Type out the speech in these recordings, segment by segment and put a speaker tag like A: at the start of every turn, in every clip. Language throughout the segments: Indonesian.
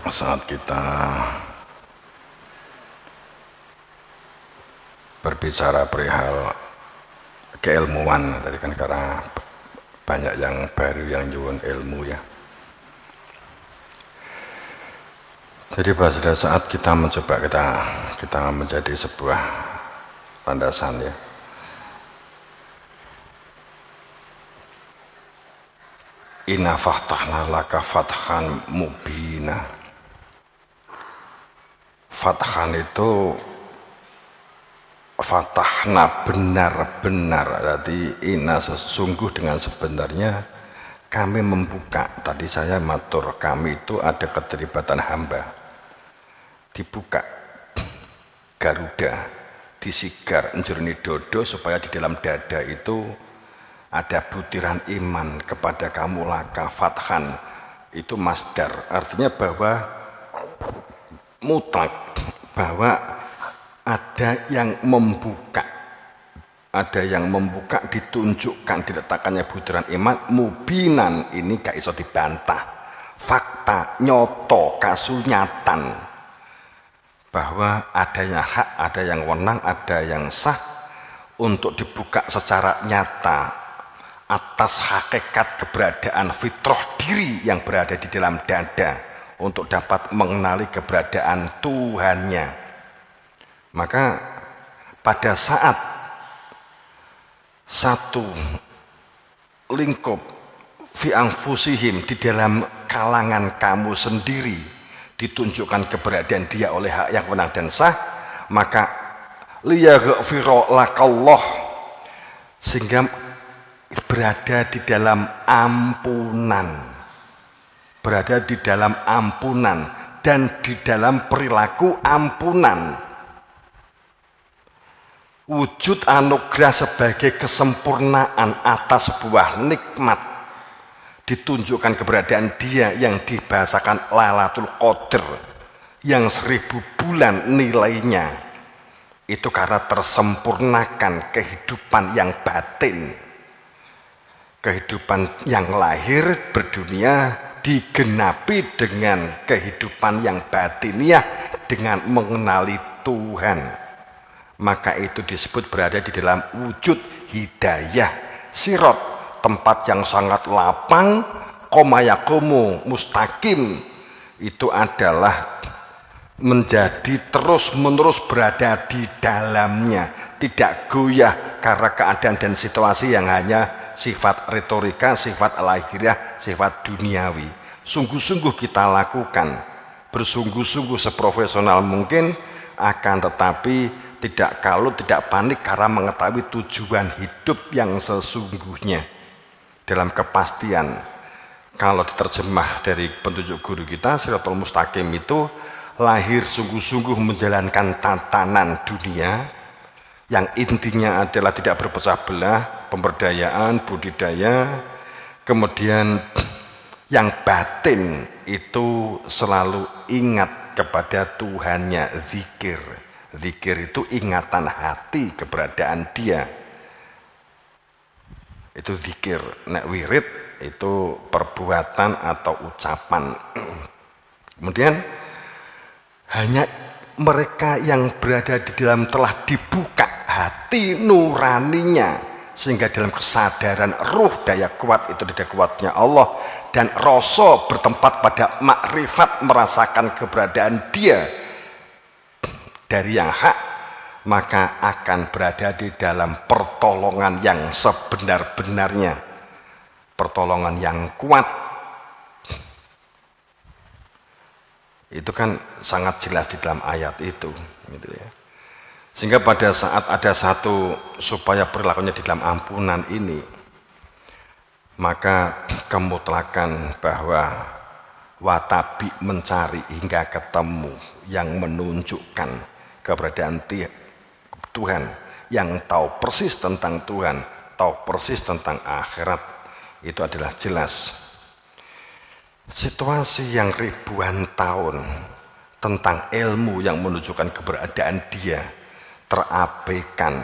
A: saat kita berbicara perihal keilmuan tadi kan, karena banyak yang baru yang nyuwun ilmu ya. Jadi pada saat kita mencoba kita menjadi sebuah landasan ya. Inna fathahna laka fathan mubina. Fathan itu fatahna benar-benar, jadi inna sesungguh dengan sebenarnya kami membuka. Tadi saya matur, kami itu ada keterlibatan hamba, dibuka Garuda, disigar njurni dodo supaya di dalam dada itu ada butiran iman kepada kamu. Laka fathan itu masdar, artinya bahwa mutlak, bahwa ada yang membuka, ditunjukkan, diletakkannya butiran iman. Mubinan ini gak iso dibantah, fakta nyoto kasunyatan bahwa adanya hak, ada yang wenang, ada yang sah untuk dibuka secara nyata atas hakikat keberadaan fitrah diri yang berada di dalam dada untuk dapat mengenali keberadaan Tuhannya. Maka pada saat satu lingkup fi anfusihim, di dalam kalangan kamu sendiri, ditunjukkan keberadaan dia oleh hak yang wenang dan sah, maka liyaghfira lakallah, sehingga berada di dalam ampunan, berada di dalam ampunan dan di dalam perilaku ampunan. Wujud anugerah sebagai kesempurnaan atas sebuah nikmat, ditunjukkan keberadaan dia yang dibahasakan Lailatul Qadar yang 1000 bulan nilainya, itu karena tersempurnakan kehidupan yang batin. Kehidupan yang lahir berdunia digenapi dengan kehidupan yang batiniah dengan mengenali Tuhan. Maka itu disebut berada di dalam wujud hidayah sirot, tempat yang sangat lapang, komayakumu mustaqim. Itu adalah menjadi terus-menerus berada di dalamnya, tidak goyah karena keadaan dan situasi yang hanya sifat retorika, sifat lahiriah, sifat duniawi. Sungguh-sungguh kita lakukan, bersungguh-sungguh seprofesional mungkin, akan tetapi tidak kalut, tidak panik karena mengetahui tujuan hidup yang sesungguhnya dalam kepastian. Kalau diterjemah dari petunjuk guru kita, Shirathul Mustaqim itu lahir sungguh-sungguh menjalankan tatanan dunia yang intinya adalah tidak berpecah belah, pemberdayaan, budidaya. Kemudian yang batin itu selalu ingat kepada Tuhannya, zikir. Zikir itu ingatan hati keberadaan dia. Itu zikir. Nek wirid itu perbuatan atau ucapan. Kemudian hanya mereka yang berada di dalam telah dibuka hati nuraninya, sehingga dalam kesadaran ruh daya kuat itu daya kuatnya Allah, dan rasa bertempat pada makrifat merasakan keberadaan dia dari yang hak, maka akan berada di dalam pertolongan yang sebenar-benarnya, pertolongan yang kuat. Itu kan sangat jelas di dalam ayat itu, gitu ya. Sehingga pada saat ada satu supaya perilakunya di dalam ampunan ini, maka kemutlakan bahwa watabi mencari hingga ketemu yang menunjukkan keberadaan Tuhan, yang tahu persis tentang Tuhan, tahu persis tentang akhirat, itu adalah jelas. Situasi yang ribuan tahun tentang ilmu yang menunjukkan keberadaan dia terabaikan,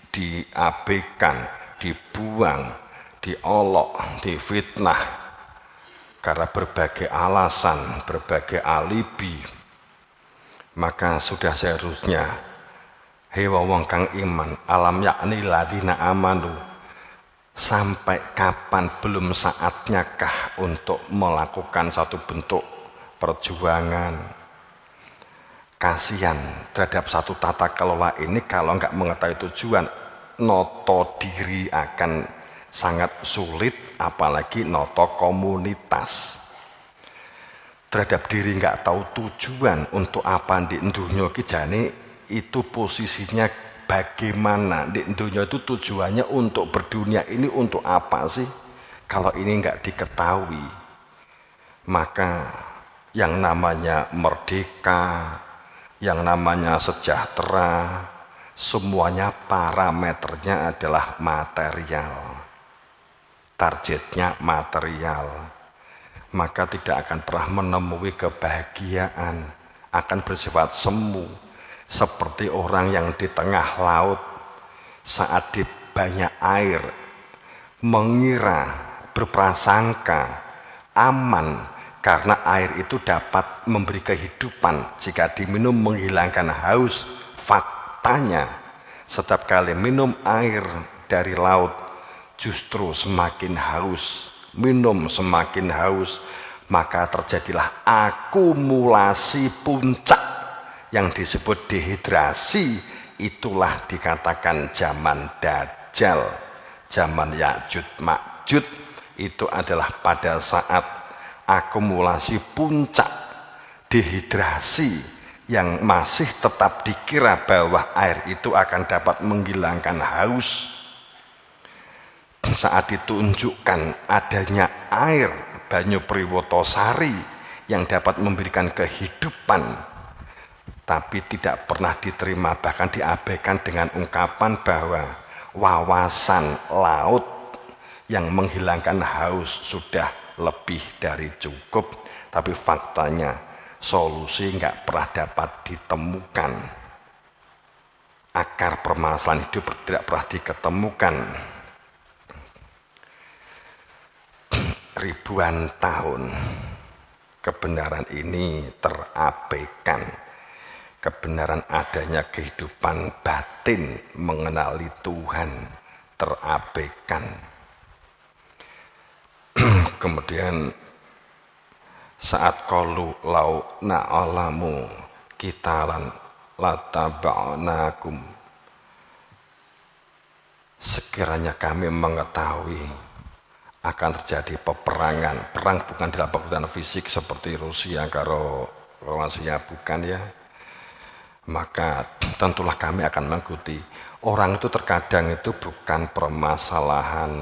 A: diabaikan, dibuang, diolok, difitnah, karena berbagai alasan, berbagai alibi, maka sudah seharusnya hewa wong kang iman alam yakni ladina amanu, sampai kapan belum saatnya kah untuk melakukan satu bentuk perjuangan kasihan terhadap satu tata kelola ini. Kalau nggak mengetahui tujuan, noto diri akan sangat sulit, apalagi noto komunitas. Terhadap diri nggak tahu tujuan untuk apa di dunia kijane, itu posisinya bagaimana di dunia itu, tujuannya untuk berdunia ini untuk apa sih? Kalau ini nggak diketahui, maka yang namanya merdeka, yang namanya sejahtera, semuanya parameternya adalah material, targetnya material, maka tidak akan pernah menemui kebahagiaan, akan bersifat semu, seperti orang yang di tengah laut saat di banyak air mengira, berprasangka aman karena air itu dapat memberi kehidupan jika diminum menghilangkan haus. Faktanya setiap kali minum air dari laut justru semakin haus, minum semakin haus, maka terjadilah akumulasi puncak yang disebut dehidrasi. Itulah dikatakan zaman Dajjal, zaman Ya'juj Ma'juj. Itu adalah pada saat akumulasi puncak dehidrasi yang masih tetap dikira bahwa air itu akan dapat menghilangkan haus. Saat ditunjukkan adanya air Banyu Priwotosari yang dapat memberikan kehidupan, tapi tidak pernah diterima, bahkan diabaikan dengan ungkapan bahwa wawasan laut yang menghilangkan haus sudah lebih dari cukup. Tapi faktanya solusi nggak pernah dapat ditemukan, akar permasalahan hidup tidak pernah diketemukan. Ribuan tahun kebenaran ini terabaikan, kebenaran adanya kehidupan batin mengenali Tuhan terabaikan. Kemudian saat qalu lau na'alamu qitalan lataba'nakum, sekiranya kami mengetahui akan terjadi peperangan, perang bukan dalam pengertian fisik seperti Rusia karo Kroasia, bukan ya, maka tentulah kami akan mengikuti. Orang itu terkadang itu bukan permasalahan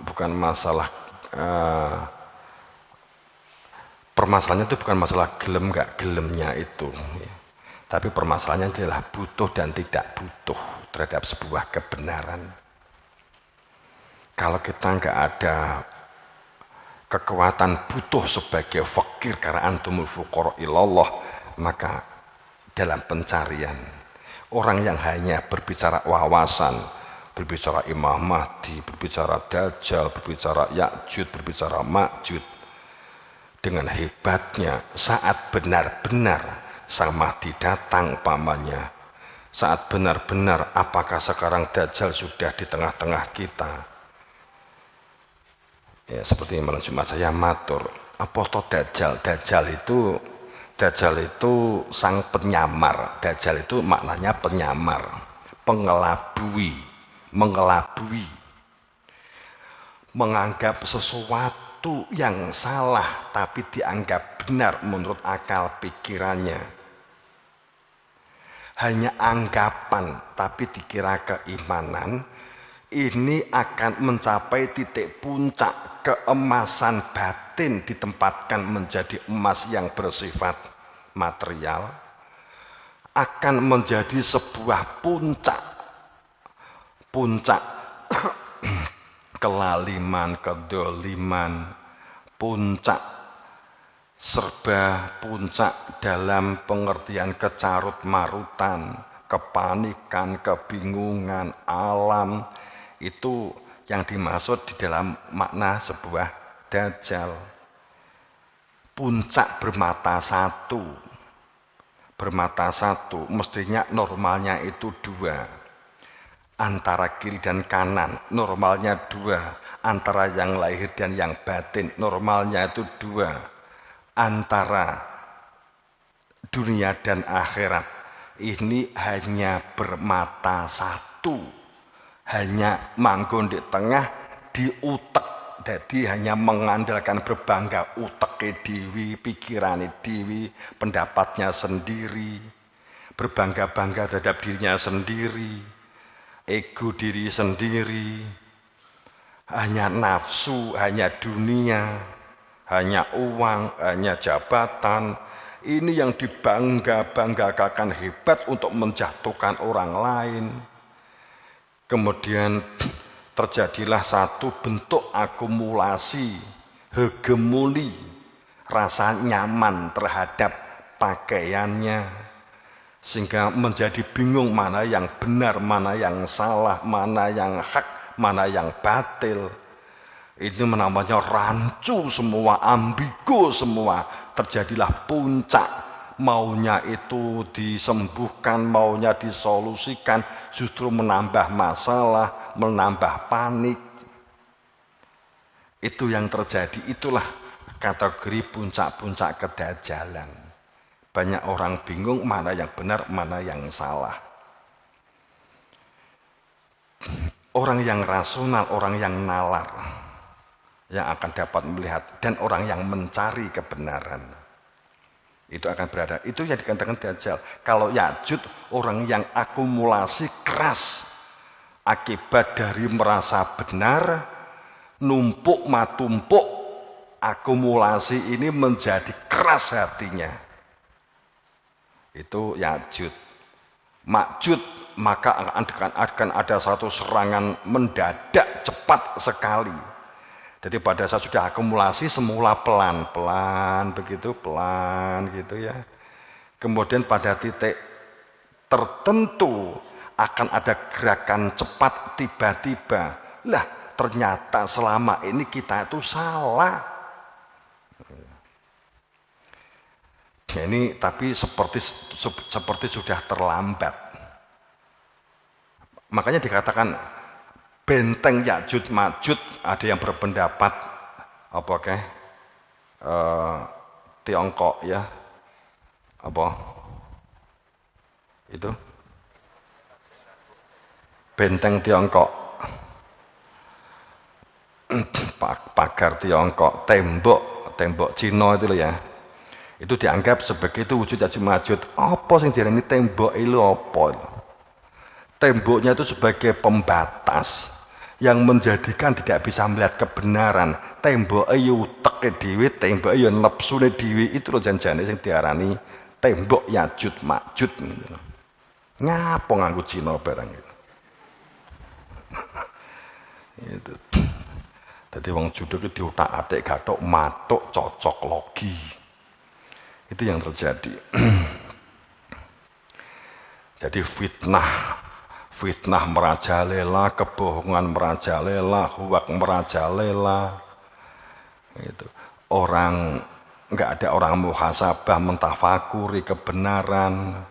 A: bukan masalah permasalahannya itu bukan masalah gelem nggak gelemnya itu, ya. Tapi permasalahannya adalah butuh dan tidak butuh terhadap sebuah kebenaran. Kalau kita nggak ada kekuatan butuh sebagai fakir karena antumul fuqara ilallah, maka dalam pencarian orang yang hanya berbicara wawasan, berbicara Imam Mahdi, berbicara Dajjal, berbicara Ya'juj, berbicara Ma'juj, dengan hebatnya saat benar-benar Sang Mahdi datang pamannya, saat benar-benar apakah sekarang Dajjal sudah di tengah-tengah kita, ya seperti malam Jumat saya matur, apa toh Dajjal? Dajjal itu sang penyamar. Dajjal itu maknanya penyamar, pengelabui, mengelabui, menganggap sesuatu yang salah tapi dianggap benar menurut akal pikirannya. Hanya anggapan tapi dikira keimanan. Ini akan mencapai titik puncak keemasan batin, ditempatkan menjadi emas yang bersifat material, akan menjadi sebuah puncak kelaliman, kedoliman, puncak serba puncak dalam pengertian kecarut marutan, kepanikan, kebingungan, alam Itu yang dimaksud di dalam makna sebuah dajjal. Puncak bermata satu. Bermata satu, mestinya normalnya itu 2. Antara kiri dan kanan, normalnya 2. Antara yang lahir dan yang batin, normalnya itu 2. Antara dunia dan akhirat, ini hanya bermata satu. Hanya manggon di tengah, di utek. Jadi hanya mengandalkan berbangga uteknya dewi, pikirannya dewi, pendapatnya sendiri. Berbangga-bangga terhadap dirinya sendiri. Ego diri sendiri. Hanya nafsu, hanya dunia, hanya uang, hanya jabatan. Ini yang dibangga-banggakan hebat untuk menjatuhkan orang lain. Kemudian terjadilah satu bentuk akumulasi, hegemoni, rasa nyaman terhadap pakaiannya. Sehingga menjadi bingung mana yang benar, mana yang salah, mana yang hak, mana yang batil. Ini namanya rancu semua, ambigu semua. Terjadilah puncak, maunya itu disembuhkan, maunya disolusikan, justru menambah masalah, menambah panik. Itu yang terjadi, itulah kategori puncak-puncak kedajalan. Banyak orang bingung mana yang benar, mana yang salah. Orang yang rasional, orang yang nalar, yang akan dapat melihat, dan orang yang mencari kebenaran, itu akan berada. Itu yang dikatakan dajjal. Kalau Ya'juj, orang yang akumulasi keras akibat dari merasa benar, numpuk matumpuk, akumulasi ini menjadi keras hatinya. Itu Ya'juj. Ma'juj, maka akan ada satu serangan mendadak cepat sekali. Jadi pada saat sudah akumulasi semula pelan-pelan begitu, pelan gitu ya. Kemudian pada titik tertentu akan ada gerakan cepat tiba-tiba. Lah, ternyata selama ini kita itu salah. Ini tapi seperti sudah terlambat. Makanya dikatakan benteng Ya'juj Ma'juj, ada yang berpendapat Tiongkok ya, itu benteng Tiongkok, pagar Tiongkok, tembok Cina itu loh ya, itu dianggap sebagai itu wujud Ya'juj Ma'juj. Apa sing diarani tembok itu apa? Temboknya itu sebagai pembatas yang menjadikan tidak bisa melihat kebenaran. Tembok ayo teke dhewe, tembok ayo nepsune dhewe, itu loh janjane sing diarani tembok Ya'juj Ma'juj. Ngapa nganggo Cina barang itu? Itu. Jadi wong judul itu diutak-atik gathok matuk cocok logi. Itu yang terjadi. Jadi fitnah merajalela, kebohongan merajalela, huwak merajalela. Itu. Orang enggak ada orang muhasabah mentafakuri kebenaran.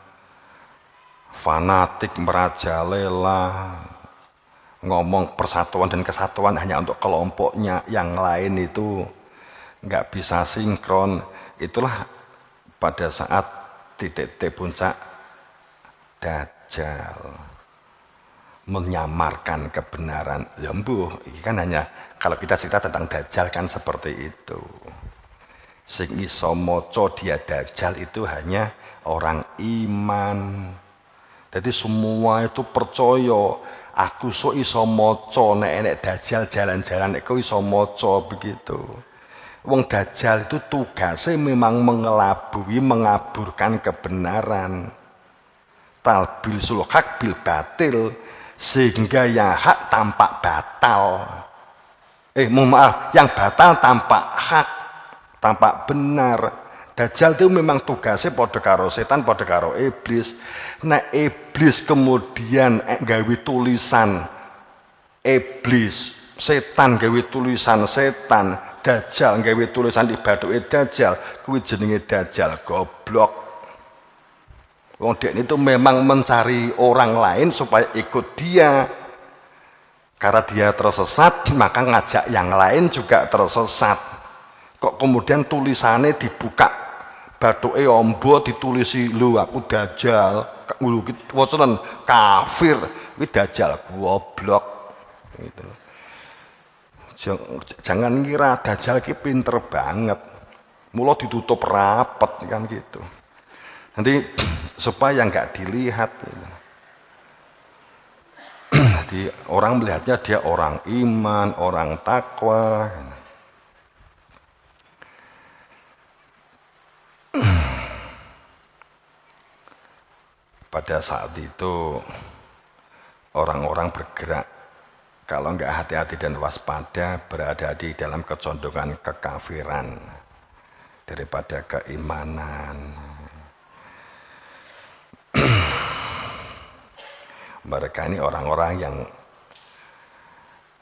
A: Fanatik merajalela. Ngomong persatuan dan kesatuan hanya untuk kelompoknya, yang lain itu enggak bisa sinkron. Itulah pada saat titik puncak dajjal. Menyamarkan kebenaran. Ya mbuh, ini kan hanya kalau kita cerita tentang dajjal kan seperti itu. Sing iso maca dia dajjal itu hanya orang iman. Jadi semua itu percaya, aku so iso maca nek dajjal jalan-jalan iku iso maca begitu. Wong dajjal itu tugasnya memang mengelabui, mengaburkan kebenaran. Talbisul haq bil batil, sehingga yang hak tampak batal. Yang batal tampak hak, tampak benar. Dajjal itu memang tugasnya pada karo setan, pada karo iblis. Nah iblis kemudian gawe tulisan iblis, setan gawe tulisan setan, dajjal gawe tulisan di bathuke dajjal, kuwi jenenge dajjal goblok. Wong dek itu memang mencari orang lain supaya ikut dia. Karena dia tersesat, maka ngajak yang lain juga tersesat. Kok kemudian tulisannya dibuka, bathuke ombo ditulisi lu aku dajjal, lu gitu kafir, kuwi dajjal goblok. Gitu. Jangan kira dajjal ki pinter banget. Mula ditutup rapet kan gitu. Nanti supaya nggak dilihat gitu. Jadi orang melihatnya dia orang iman, orang takwa. Pada saat itu orang-orang bergerak, kalau nggak hati-hati dan waspada, berada di dalam kecondongan kekafiran daripada keimanan. Mereka ini orang-orang yang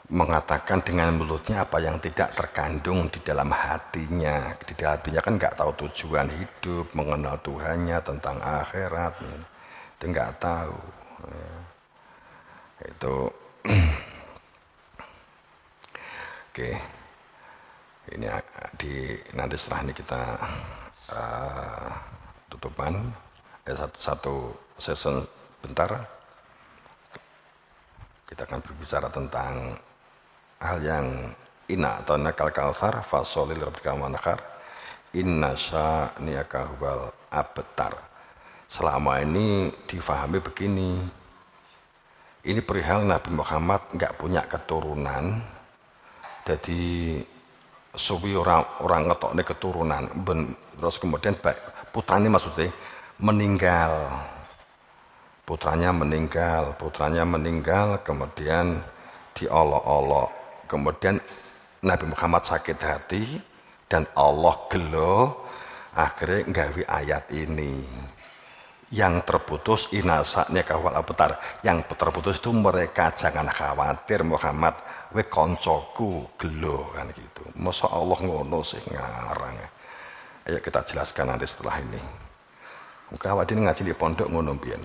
A: mengatakan dengan mulutnya apa yang tidak terkandung di dalam hatinya. Di dalam hatinya kan nggak tahu tujuan hidup, mengenal Tuhannya, tentang akhirat, itu nggak tahu. Itu oke. Ini nanti setelah ini kita tutupan satu season bentar. Kita akan berbicara tentang hal yang inna atau nakal kautsar fasolil rabbika manakar inna sya'niyaka huwal abtar. Selama ini difahami begini, ini perihal Nabi Muhammad nggak punya keturunan, jadi suwi orang ngetokne keturunan, terus kemudian putranya maksudnya meninggal. Putranya meninggal, kemudian diolok-olok. Kemudian Nabi Muhammad sakit hati dan Allah gelo, akhirnya nggawe ayat ini. Yang terputus inasaknya kawal abtar. Yang terputus itu mereka jangan khawatir Muhammad, we koncoku gelo kan gitu. Masa Allah ngono sih ngarang. Ayo kita jelaskan nanti setelah ini. Muka awak dhewe ngaji di pondok ngono mbiyen.